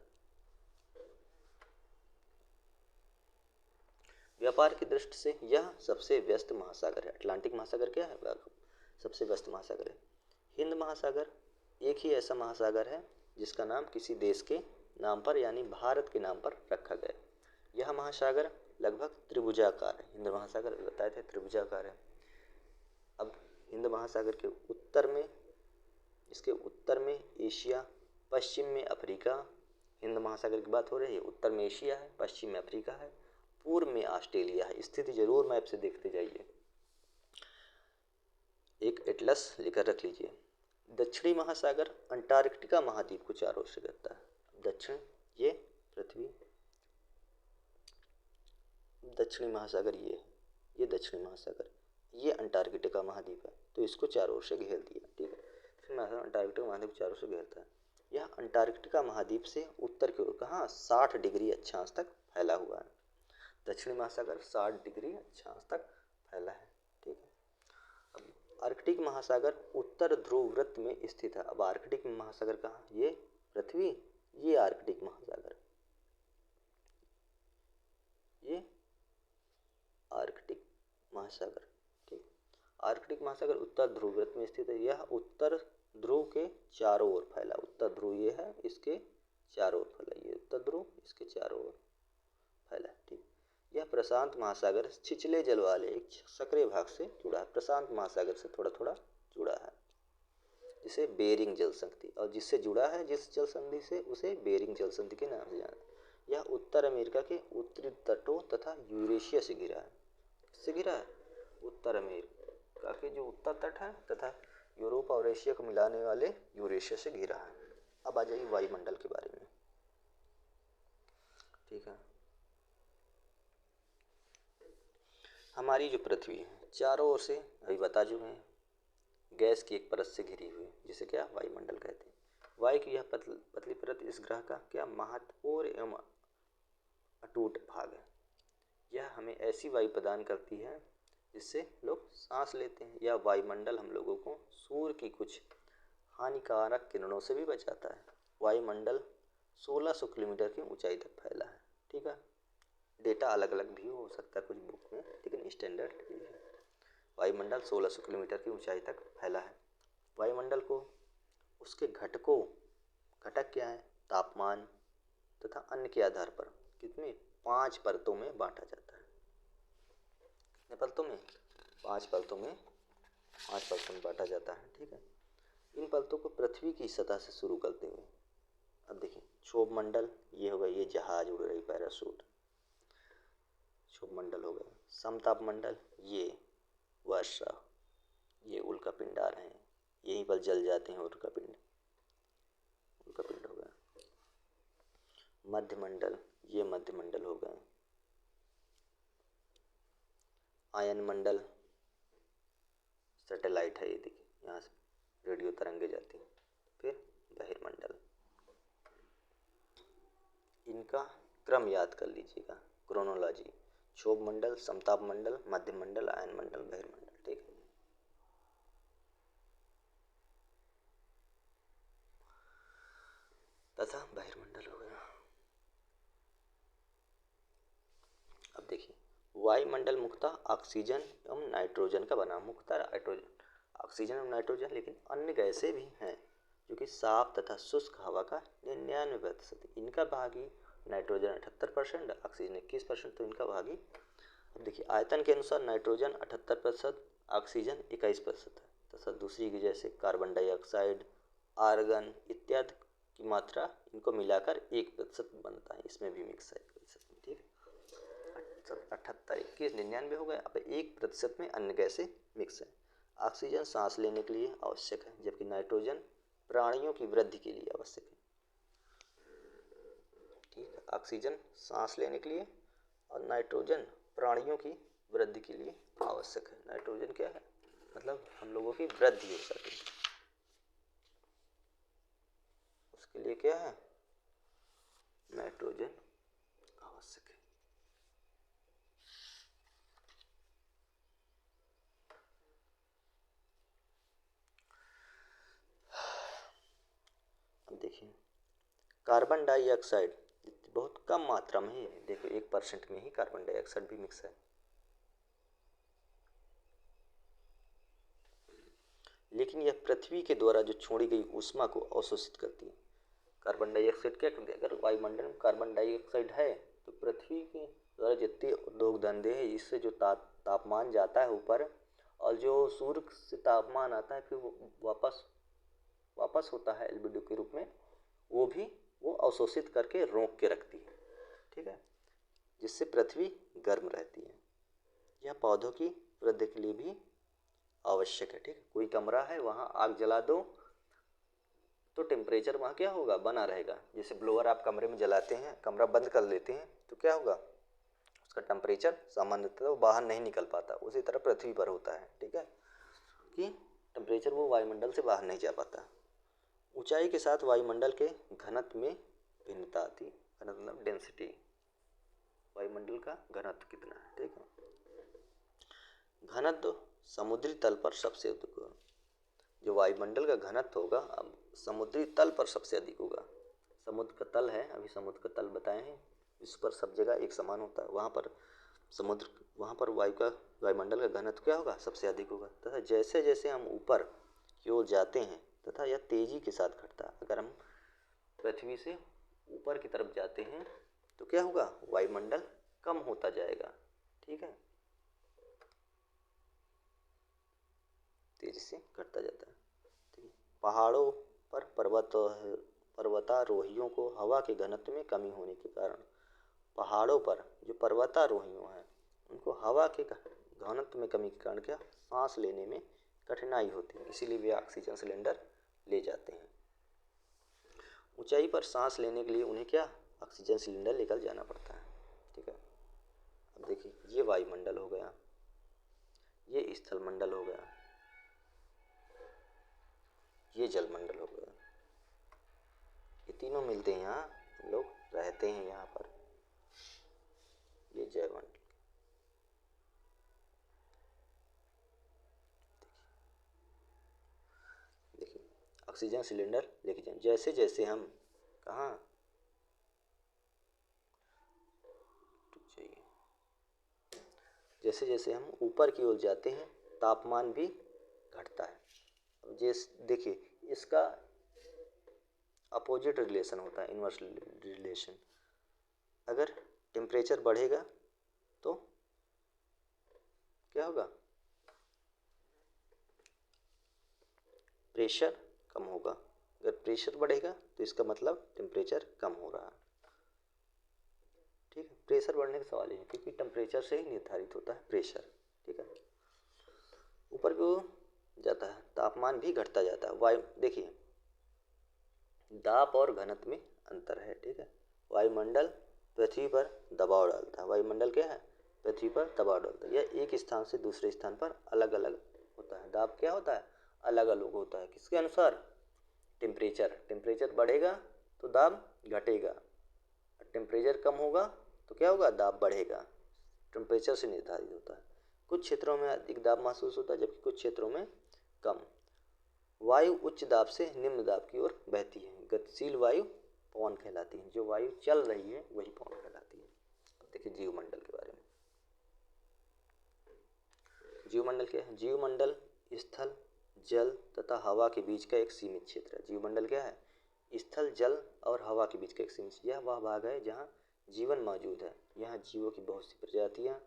S1: व्यापार की दृष्टि से यह सबसे व्यस्त महासागर है। अटलांटिक महासागर क्या है, सबसे व्यस्त महासागर है। हिंद महासागर एक ही ऐसा महासागर है जिसका नाम किसी देश के नाम पर, यानी भारत के नाम पर रखा गया। यह महासागर लगभग त्रिभुजाकार है। हिंद महासागर बताए थे त्रिभुजाकार है। अब हिंद महासागर के उत्तर में, इसके उत्तर में एशिया, पश्चिम में अफ्रीका, हिंद महासागर की बात हो रही है, उत्तर में एशिया है, पश्चिम में अफ्रीका है, पूर्व में ऑस्ट्रेलिया है। स्थिति जरूर मैप से देखते जाइए, एक एटलस लेकर रख लीजिए। दक्षिणी महासागर अंटार्कटिका महाद्वीप को चारों ओर से घेरता है। दक्षिण ये पृथ्वी, दक्षिणी महासागर ये दक्षिणी महासागर, ये अंटार्कटिका महाद्वीप है, तो इसको चारों ओर से घेर दिया। ठीक है, दक्षिणी महासागर अंटार्कटिका महाद्वीप को चारों ओर से घेरता है। यह अंटार्कटिका महाद्वीप से उत्तर की ओर कहाँ 60 डिग्री अक्षांश तक फैला हुआ है। दक्षिणी महासागर 60 डिग्री अक्षांश तक फैला है। ठीक है, अब आर्कटिक महासागर उत्तर ध्रुव वृत्त में स्थित है। अब आर्कटिक महासागर कहाँ, ये पृथ्वी, ये आर्कटिक महासागर, ये आर्कटिक महासागर। ठीक, आर्कटिक महासागर उत्तर ध्रुव वृत्त में स्थित है। यह उत्तर ध्रुव के चारों ओर फैला, उत्तर ध्रुव ये है, इसके चारों ओर फैला, ये उत्तर ध्रुव इसके चारों ओर फैला। ठीक, यह प्रशांत महासागर छिछले जल वाले एक सक्रिय भाग से जुड़ा है। प्रशांत महासागर से थोड़ा थोड़ा जुड़ा है, जिसे बेरिंग जल संधि, और जिससे जुड़ा है जिस जल संधि से, उसे बेरिंग जल संधि के नाम से जाना है। यह उत्तर अमेरिका के उत्तरी तटों तथा यूरेशिया से घिरा है। किससे घिरा है, उत्तर अमेरिका के जो उत्तर तट है तथा यूरोप और एशिया को मिलाने वाले यूरेशिया से घिरा है। अब आ जाइए वायुमंडल के बारे में। ठीक है, हमारी जो पृथ्वी है चारों ओर से अभी बता चुके हैं, गैस की एक परत से घिरी हुई, जिसे क्या वायुमंडल कहते हैं। वायु की यह पतली परत इस ग्रह का क्या महत्वपूर्ण एवं अटूट भाग है। यह हमें ऐसी वायु प्रदान करती है जिससे लोग सांस लेते हैं। यह वायुमंडल हम लोगों को सूर्य की कुछ हानिकारक किरणों से भी बचाता है। वायुमंडल 1600 किलोमीटर की ऊंचाई तक फैला है। ठीक है, डेटा अलग अलग भी हो सकता है कुछ बुक में, लेकिन स्टैंडर्ड है। वायुमंडल 1600 किलोमीटर की ऊंचाई तक फैला है। वायुमंडल को उसके घटक क्या है, तापमान तथा अन्य के आधार पर कितने 5 परतों में बांटा जाता है। कितने परतों में, 5 परतों में बांटा जाता है। ठीक है, इन परतों को पृथ्वी की सतह से शुरू करते हुए, अब देखिए क्षोभ मंडल ये हो गया, ये जहाज उड़ रही पैराशूट, क्षोभ मंडल हो गया। समताप मंडल ये वर्षा, ये उल्का पिंडार हैं, यहीं पर जल जाते हैं उल्का पिंड हो गया। मध्य मंडल ये मध्य मंडल हो गए। आयन मंडल सैटेलाइट है, ये देखिए यहाँ से रेडियो तरंगे जाती हैं। फिर बहिर्मंडल, इनका क्रम याद कर लीजिएगा, क्रोनोलॉजी। क्षोभ मंडल, समताप मंडल, मध्य मंडल, आयन मंडल, बहिर्मंडल। ठीक है, तथा बहिर्मंडल हो गया। अब देखिए वायुमंडल मुख्यतः ऑक्सीजन एवं नाइट्रोजन का बना, मुख्यतः ऑक्सीजन एवं नाइट्रोजन, लेकिन अन्य गैसें भी हैं जो कि साफ तथा शुष्क हवा का 99%, इनका भाग ही नाइट्रोजन 78%, ऑक्सीजन 21%, तो इनका भाग ही। अब देखिए आयतन के अनुसार नाइट्रोजन 78%, ऑक्सीजन 21% है, तथा दूसरी की जैसे कार्बन डाइऑक्साइड, आर्गन इत्यादि की मात्रा इनको मिलाकर 1% बनता है, इसमें भी मिक्स है 1%। ठीक है, 78, 21, 99 हो गए। अब 1% में अन्य गैसें मिक्स है। ऑक्सीजन सांस लेने के लिए आवश्यक है, जबकि नाइट्रोजन प्राणियों की वृद्धि के लिए आवश्यक है। ठीक है, ऑक्सीजन सांस लेने के लिए और नाइट्रोजन प्राणियों की वृद्धि के लिए आवश्यक है। नाइट्रोजन क्या है, मतलब हम लोगों की वृद्धि हो सके, उसके लिए क्या है, नाइट्रोजन आवश्यक है। अब देखिए कार्बन डाइऑक्साइड बहुत कम मात्रा में ही, देखो 1% में ही कार्बन डाइऑक्साइड भी मिक्स है। लेकिन यह पृथ्वी के द्वारा जो छोड़ी गई ऊष्मा को अवशोषित करती है। कार्बन डाइऑक्साइड क्या करती है, अगर वायुमंडल में कार्बन डाइऑक्साइड है तो पृथ्वी के द्वारा जितने उद्योग धंधे हैं, इससे जो तापमान जाता है ऊपर, और जो सूर्य से तापमान आता है फिर वो वापस होता है एल्बिडो के रूप में, वो अवशोषित करके रोक के रखती है, ठीक है, जिससे पृथ्वी गर्म रहती है। यह पौधों की वृद्धि के लिए भी आवश्यक है, ठीक है। कोई कमरा है, वहाँ आग जला दो तो टेम्परेचर वहाँ क्या होगा, बना रहेगा। जैसे ब्लोअर आप कमरे में जलाते हैं, कमरा बंद कर लेते हैं, तो क्या होगा, उसका टेम्परेचर सामान्यतः वो बाहर नहीं निकल पाता। उसी तरह पृथ्वी पर होता है, ठीक है, कि टेम्परेचर वो वायुमंडल से बाहर नहीं जा पाता। ऊंचाई के साथ वायुमंडल के घनत्व में भिन्नता आती, घनत्व मतलब डेंसिटी, वायुमंडल का घनत्व कितना है, ठीक है। घनत्व समुद्री तल पर सबसे अधिक होगा। जो वायुमंडल का घनत्व होगा अब समुद्री तल पर सबसे अधिक होगा। समुद्र का तल है, अभी समुद्र का तल बताए हैं, इस पर सब जगह एक समान होता है, वहाँ पर वायुमंडल का घनत्व क्या होगा, सबसे अधिक होगा। तथा जैसे जैसे हम ऊपर की ओर जाते हैं तथा यह तेजी के साथ घटता है। अगर हम पृथ्वी से ऊपर की तरफ जाते हैं तो क्या होगा, वायुमंडल कम होता जाएगा, ठीक है, तेजी से घटता जाता है, ठीक है। पहाड़ों पर पर्वतारोहियों को हवा के घनत्व में कमी होने के कारण, पहाड़ों पर जो पर्वतारोहियों हैं उनको हवा के घनत्व में कमी के कारण क्या, सांस लेने में कठिनाई होती है, इसीलिए वे ऑक्सीजन सिलेंडर ले जाते हैं। ऊंचाई पर सांस लेने के लिए उन्हें क्या, ऑक्सीजन सिलेंडर लेकर जाना पड़ता है, ठीक है। अब देखिए, ये वायुमंडल हो गया, ये स्थलमंडल हो गया, ये जलमंडल हो गया, ये तीनों मिलते हैं, यहाँ हम लोग रहते हैं यहाँ पर, ये जयमंडल। देखिए ऑक्सीजन सिलेंडर लेके जाए, जैसे जैसे हम कहाँ चाहिए, जैसे जैसे हम ऊपर की ओर जाते हैं तापमान भी घटता है। अब जैसे देखिए, इसका अपोजिट रिलेशन होता है, इन्वर्स रिलेशन। अगर टेम्परेचर बढ़ेगा तो क्या होगा, प्रेशर कम होगा। अगर प्रेशर बढ़ेगा तो इसका मतलब टेम्परेचर कम हो रहा है, ठीक है। प्रेशर बढ़ने का सवाल ही नहीं, क्योंकि टेम्परेचर से ही निर्धारित होता है प्रेशर, ठीक है। ऊपर को जाता है तापमान भी घटता जाता है। वायु देखिए, दाब और घनत्व में अंतर है, ठीक है। वायुमंडल पृथ्वी पर दबाव डालता है, वायुमंडल क्या है, पृथ्वी पर दबाव डालता है। यह एक स्थान से दूसरे स्थान पर अलग अलग होता है। दाब क्या होता है, अलग अलग होता है, किसके अनुसार, टेम्परेचर बढ़ेगा तो दाब घटेगा, टेम्परेचर कम होगा तो क्या होगा, दाब बढ़ेगा। टेम्परेचर से निर्धारित होता है। कुछ क्षेत्रों में अधिक दाब महसूस होता है जबकि कुछ क्षेत्रों में कम। वायु उच्च दाब से निम्न दाब की ओर बहती है। गतिशील वायु पवन कहलाती है, जो वायु चल रही है वही पवन कहलाती है। अब देखिए जीवमंडल के बारे में। जीवमंडल क्या है, जीवमंडल स्थल, जल तथा हवा के बीच का एक सीमित क्षेत्र है। जीवमंडल क्या है, स्थल, जल और हवा के बीच का एक सीमित, यह वह भाग है जहाँ जीवन मौजूद है। यहाँ जीवों की बहुत सी प्रजातियाँ,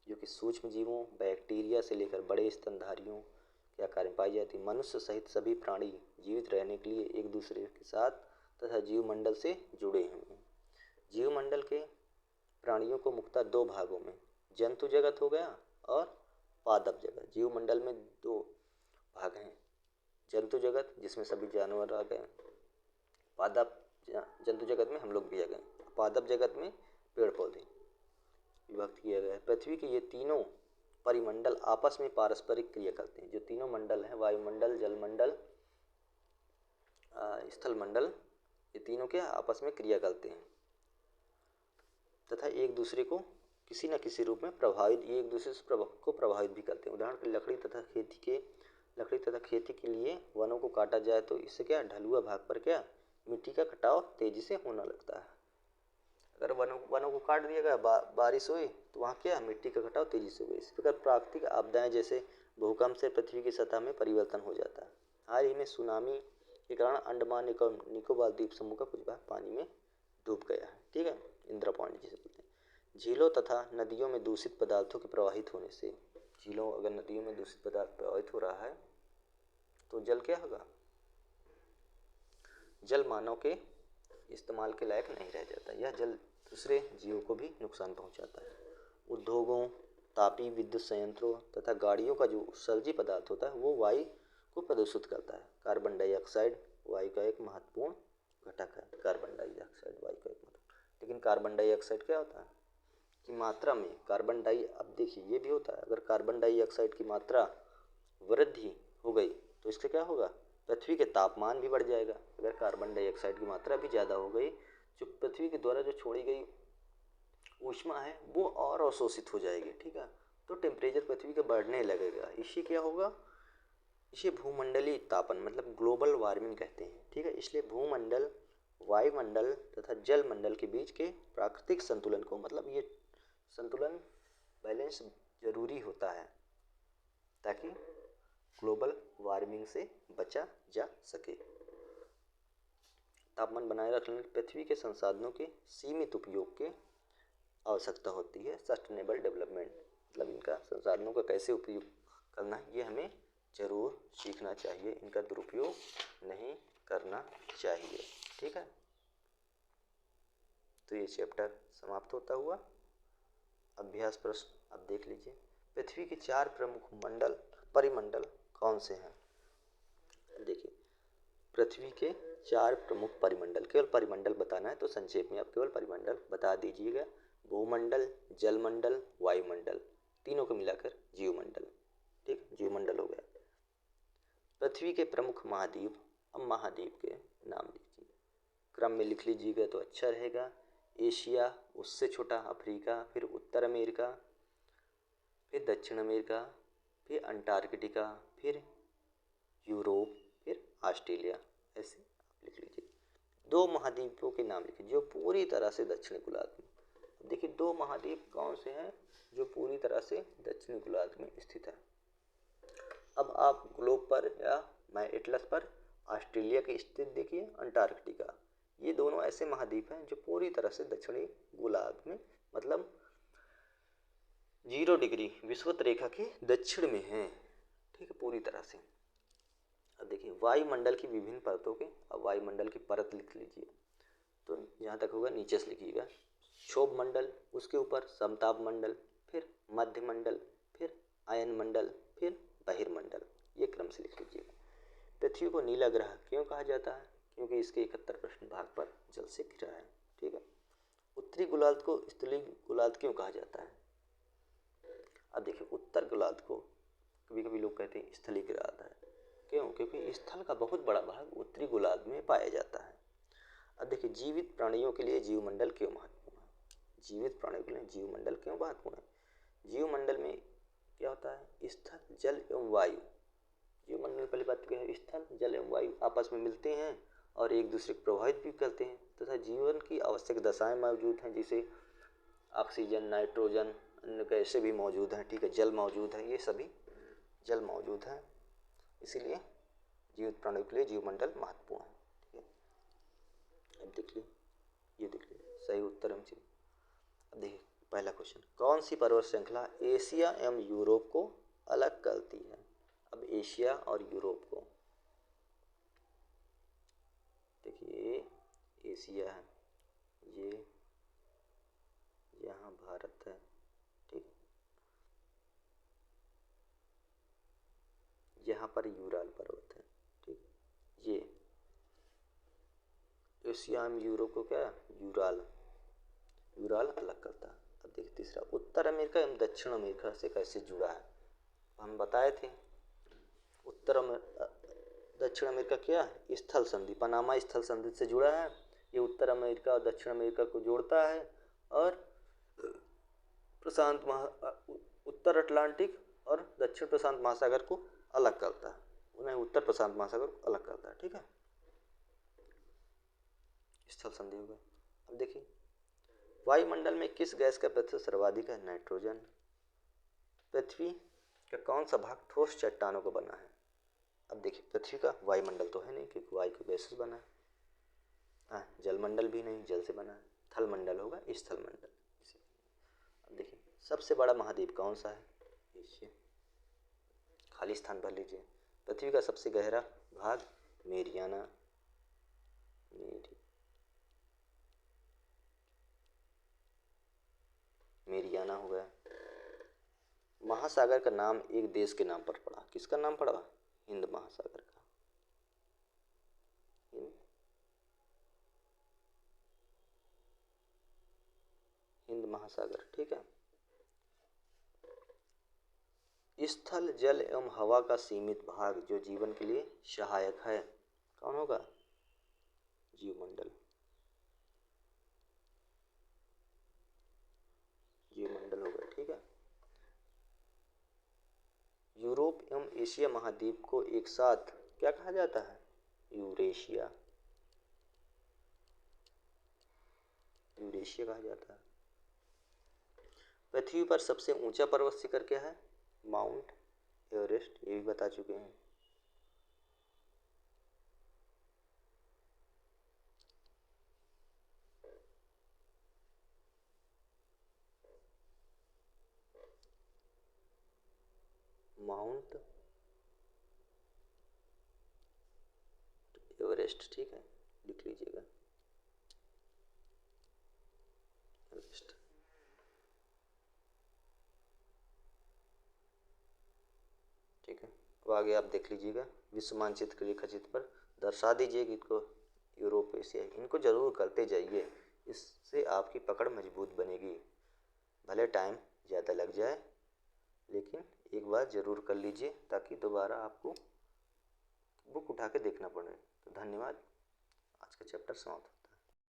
S1: जो कि सूक्ष्म जीवों, बैक्टीरिया से लेकर बड़े स्तनधारियों के आकार में पाई जाती है। मनुष्य सहित सभी प्राणी जीवित रहने के लिए एक दूसरे के साथ तथा जीवमंडल से जुड़े हुए हैं। जीवमंडल के प्राणियों को मुख्यतः दो भागों में, जंतु जगत हो गया और पादप जगत। जीवमंडल में दो भाग हैं, जंतु जगत जिसमें सभी जानवर आ गए, पादप जंतु जगत में हम लोग भी आ गए, पादप जगत में पेड़ पौधे विभक्त किया गया है। पृथ्वी के ये तीनों परिमंडल आपस में पारस्परिक क्रिया करते हैं। जो तीनों मंडल हैं, वायुमंडल, जलमंडल, स्थलमंडल, ये तीनों क्या आपस में क्रिया करते हैं तथा एक दूसरे को किसी न किसी रूप में एक दूसरे को प्रभावित भी करते हैं। उदाहरण के लिए लकड़ी तथा खेती के लिए वनों को काटा जाए तो इससे क्या, ढलुआ भाग पर क्या, मिट्टी का कटाव तेजी से होने लगता है। अगर वनों को काट दिया गया, बारिश हुई तो वहाँ क्या, मिट्टी का कटाव तेजी से हुआ। इस प्रकार प्राकृतिक आपदाएं जैसे भूकंप से पृथ्वी की सतह में परिवर्तन हो जाता है। हाल ही में सुनामी के कारण अंडमान निकोबार द्वीप समूह का कुछ भाग पानी में डूब गया है, ठीक है, इंदिरा पॉइंट जिसे बोलते हैं। झीलों तथा नदियों में दूषित पदार्थों के प्रवाहित होने से, झीलों अगर नदियों में दूषित पदार्थ प्रवाहित हो रहा है तो जल क्या होगा, जल मानव के इस्तेमाल के लायक नहीं रह जाता। यह जल दूसरे जीवों को भी नुकसान पहुंचाता है। उद्योगों, तापीय विद्युत संयंत्रों तथा गाड़ियों का जो उत्सर्जी पदार्थ होता है वो वायु को प्रदूषित करता है। कार्बन डाइऑक्साइड वायु का एक महत्वपूर्ण घटक है। कार्बन डाइऑक्साइड वायु का एक महत्वपूर्ण, लेकिन कार्बन डाइऑक्साइड क्या होता है कि मात्रा में कार्बन डाई, अब देखिए ये भी होता है, अगर कार्बन डाइऑक्साइड की मात्रा वृद्धि हो गई तो इससे क्या होगा, पृथ्वी के तापमान भी बढ़ जाएगा। अगर कार्बन डाइऑक्साइड की मात्रा भी ज़्यादा हो गई, जो पृथ्वी के द्वारा जो छोड़ी गई ऊष्मा है वो और अवशोषित हो जाएगी, ठीक है। तो टेम्परेचर पृथ्वी का बढ़ने लगेगा। इससे क्या होगा, इसे भूमंडलीय तापन मतलब ग्लोबल वार्मिंग कहते हैं, ठीक है। इसलिए भूमंडल, वायुमंडल तथा जलमंडल के बीच के प्राकृतिक संतुलन को, मतलब ये संतुलन बैलेंस जरूरी होता है ताकि ग्लोबल वार्मिंग से बचा जा सके। तापमान बनाए रखने पृथ्वी के संसाधनों के सीमित उपयोग के आवश्यकता होती है। सस्टेनेबल डेवलपमेंट मतलब इनका संसाधनों का कैसे उपयोग करना है ये हमें जरूर सीखना चाहिए, इनका दुरुपयोग नहीं करना चाहिए, ठीक है। तो ये चैप्टर समाप्त होता हुआ। अभ्यास प्रश्न अब देख लीजिए। पृथ्वी के 4 प्रमुख मंडल परिमंडल कौन से हैं? देखिए, पृथ्वी के 4 प्रमुख परिमंडल, केवल परिमंडल बताना है तो संक्षेप में आप केवल परिमंडल बता दीजिएगा। भूमंडल, जलमंडल, वायुमंडल, तीनों को मिलाकर जीवमंडल, ठीक, जीवमंडल हो गया। पृथ्वी के प्रमुख महाद्वीप, अब महाद्वीप के नाम लीजिए, क्रम में लिख लीजिएगा तो अच्छा रहेगा। एशिया, उससे छोटा अफ्रीका, फिर उत्तर अमेरिका, फिर दक्षिण अमेरिका, फिर अंटार्कटिका, फिर यूरोप, फिर ऑस्ट्रेलिया, ऐसे आप लिख लीजिए। 2 महाद्वीपों के नाम लिखिए जो पूरी तरह से दक्षिणी गोलार्ध में, देखिए 2 महाद्वीप कौन से हैं जो पूरी तरह से दक्षिणी गोलार्ध में स्थित है। अब आप ग्लोब पर या मैं एटलस पर ऑस्ट्रेलिया की स्थिति देखिए, अंटार्कटिका, ये दोनों ऐसे महाद्वीप हैं जो पूरी तरह से दक्षिणी गोलार्ध में मतलब 0 डिग्री विषुवत रेखा के दक्षिण में हैं, ठीक है, पूरी तरह से। अब देखिए वायुमंडल की विभिन्न परतों के, अब वायुमंडल की परत लिख लीजिए तो जहाँ तक होगा नीचे से लिखिएगा। क्षोभ मंडल, उसके ऊपर समताप मंडल, फिर मध्य मंडल, फिर अयन मंडल, फिर बहिर्मंडल, ये क्रम से लिख लीजिएगा। पृथ्वी को नीला ग्रह क्यों कहा जाता है? क्योंकि इसके 71% भाग पर जल से घिरा है, ठीक है। उत्तरी गोलार्ध को स्थलीय गोलार्ध क्यों कहा जाता है? अब देखिए उत्तर गोलार्ध को कभी कभी लोग कहते हैं स्थलीय गोलार्ध है, क्यों? क्योंकि स्थल का बहुत बड़ा भाग उत्तरी गोलार्ध में पाया जाता है। अब देखिए जीवित प्राणियों के लिए जीवमंडल क्यों महत्वपूर्ण है? जीवित प्राणियों के लिए जीवमंडल क्यों महत्वपूर्ण है? जीवमंडल में क्या होता है, स्थल, जल एवं वायु। जीवमंडल में पहली बात क्या है, स्थल, जल एवं वायु आपस में मिलते हैं और एक दूसरे को प्रभावित भी करते हैं तथा जीवन की आवश्यक दशाएं मौजूद हैं, जैसे ऑक्सीजन, नाइट्रोजन, अन्य गैसें भी मौजूद हैं, ठीक है, जल मौजूद है, ये सभी जल मौजूद है, इसीलिए जीवित प्राणियों के लिए जीवमंडल महत्वपूर्ण है, ठीक है। अब देखिए, ये देखिए सही उत्तर हम चीज। अब देखिए पहला क्वेश्चन, कौन सी पर्वत श्रृंखला एशिया एवं यूरोप को अलग करती है? अब एशिया और यूरोप को देखिए, एशिया है, ये यहाँ भारत है, ठीक, यहाँ पर यूराल पर्वत है, ठीक, ये एशिया एवं यूरोप को क्या, यूराल अलग करता है। अब देखिए तीसरा, उत्तर अमेरिका एवं दक्षिण अमेरिका से कैसे जुड़ा है? हम बताए थे दक्षिण अमेरिका क्या है, स्थल संधि, पनामा स्थल संधि से जुड़ा है। ये उत्तर अमेरिका और दक्षिण अमेरिका को जोड़ता है और उत्तर अटलांटिक और दक्षिण प्रशांत महासागर को अलग करता है, उन्हें उत्तर प्रशांत महासागर को अलग करता है, ठीक है, स्थल संधि होगा। अब देखिए वायुमंडल में किस गैस का प्रतिशत सर्वाधिक है? नाइट्रोजन। पृथ्वी का कौन सा भाग ठोस चट्टानों को बना है? अब देखिए पृथ्वी का वायुमंडल तो है नहीं क्योंकि वायु के गैस से बना है, जलमंडल भी नहीं, जल से बना है। थल मंडल होगा स्थल मंडल। सबसे बड़ा महाद्वीप कौन सा है? एशिया। खाली स्थान भर लीजिए। पृथ्वी का सबसे गहरा भाग? मेरियाना। मेरियाना हो गया। महासागर का नाम एक देश के नाम पर पड़ा, किसका नाम पड़ा? हिंद महासागर का। हिंद महासागर, ठीक है। स्थल, जल एवं हवा का सीमित भाग जो जीवन के लिए सहायक है, कौन होगा? जीवमंडल। जीवमंडल होगा, ठीक है। यूरोप एवं एशिया महाद्वीप को एक साथ क्या कहा जाता है? यूरेशिया। यूरेशिया कहा जाता है। पृथ्वी पर सबसे ऊंचा पर्वत शिखर क्या है? माउंट एवरेस्ट, ये भी बता चुके हैं। माउंट एवरेस्ट, ठीक है, लिख लीजिएगा एवरेस्ट। ठीक है, अब आगे आप देख लीजिएगा। विश्व मानचित्र के रेखाचित्र पर दर्शा दीजिए कि इनको यूरोप, एशिया, इनको जरूर करते जाइए, इससे आपकी पकड़ मजबूत बनेगी। भले टाइम ज़्यादा लग जाए, लेकिन एक बार ज़रूर कर लीजिए ताकि दोबारा आपको बुक उठा के देखना पड़े। तो धन्यवाद। आज का चैप्टर समाप्त।